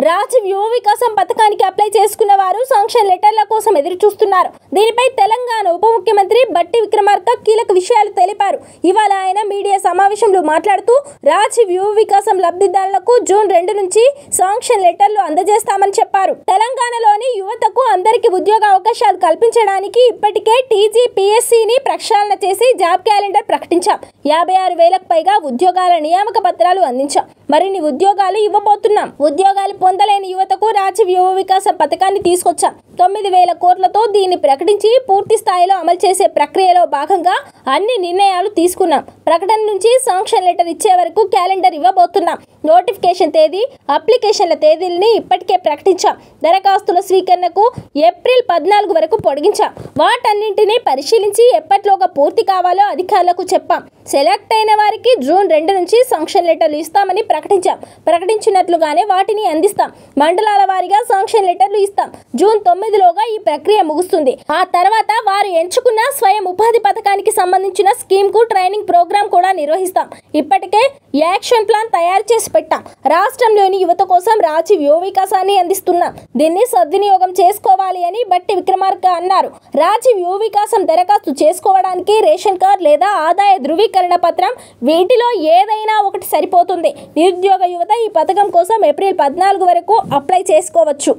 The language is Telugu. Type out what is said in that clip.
రాజీవ్ యువ వికాసం పథకానికి అప్లై చేసుకున్న వారు శాంక్షన్ లెటర్ల కోసం ఎదురు చూస్తున్నారు. దీనిపై తెలంగాణ ఉప ముఖ్యమంత్రి బట్టి విక్రమార్క కీలక విషయాలు తెలిపారు. ఇవాళ ఆయన మీడియా సమావేశంలో మాట్లాడుతూ రాజీవ్ యువ వికాసం లబ్ధిదారులకు జూన్ 2 నుంచి శాంక్షన్ లెటర్లు అందజేస్తామని చెప్పారు. తెలంగాణలోని యువతకు అందరికీ ఉద్యోగ అవకాశాలు కల్పించడానికి ఇప్పటికే టీజీపీఎస్సీని ప్రక్షాళన చేసి జాబ్ క్యాలెండర్ ప్రకటించాం. 56,000కు పైగా ఉద్యోగాల నియామక పత్రాలు అందించాం. మరిన్ని ఉద్యోగాలు ఇవ్వబోతున్నాం. ఉద్యోగాలు పొందలేని యువతకు రాజీవ్ యువ వికాసం పథకాన్ని తీసుకొచ్చాం. 9,000 కోట్లతో దీన్ని ప్రకటించి పూర్తి స్థాయిలో అమలు చేసే ప్రక్రియలో భాగంగా అన్ని నిర్ణయాలు తీసుకున్నాం. ప్రకటన నుంచి శాంక్షన్ లెటర్ ఇచ్చే వరకు క్యాలెండర్ ఇవ్వబోతున్నాం. నోటిఫికేషన్ తేదీ, అప్లికేషన్ల తేదీలని ఇప్పటికే ప్రకటించాం. దరఖాస్తుల స్వీకరణకు ఏప్రిల్ 14 వరకు పొడిగించాం. వాటన్నింటినీ పరిశీలించి ఎప్పటిలోగా పూర్తి కావాలో అధికారులకు చెప్పాం. సెలెక్ట్ అయిన వారికి జూన్ 2 నుంచి శాంక్షన్ లెటర్లు ఇస్తామని ప్రకటించాం. ప్రకటించినట్లుగానే వాటిని అందిస్తాం. మండలాల వారీగా శాంక్షన్ లెటర్లు ఇస్తాం. జూన్ 9లోగా ఈ ప్రక్రియ ముగుస్తుంది. ఆ తర్వాత వారు ఎంచుకున్న స్వయం ఉపాధి పథకానికి సంబంధించిన స్కీమ్ కు ట్రైనింగ్ ప్రోగ్రామ్ కూడా నిర్వహిస్తాం. ఇప్పటికే యాక్షన్ ప్లాన్ తయారు చేసి పెట్టాం. రాష్ట్రంలోని యువత కోసం రాజీవ్ యువ వికాసాన్ని అందిస్తున్నాం. దీన్ని సద్వినియోగం చేసుకోవాలి అని బట్టి విక్రమార్క అన్నారు. రాజీవ్ యువ వికాసం దరఖాస్తు చేసుకోవడానికి రేషన్ కార్డు లేదా ఆదాయ ధృవీకరణ పత్రం వీటిలో ఏదైనా ఒకటి సరిపోతుంది. నిరుద్యోగ యువత ఈ పథకం కోసం ఏప్రిల్ 14 వరకు అప్లై చేసుకోవచ్చు.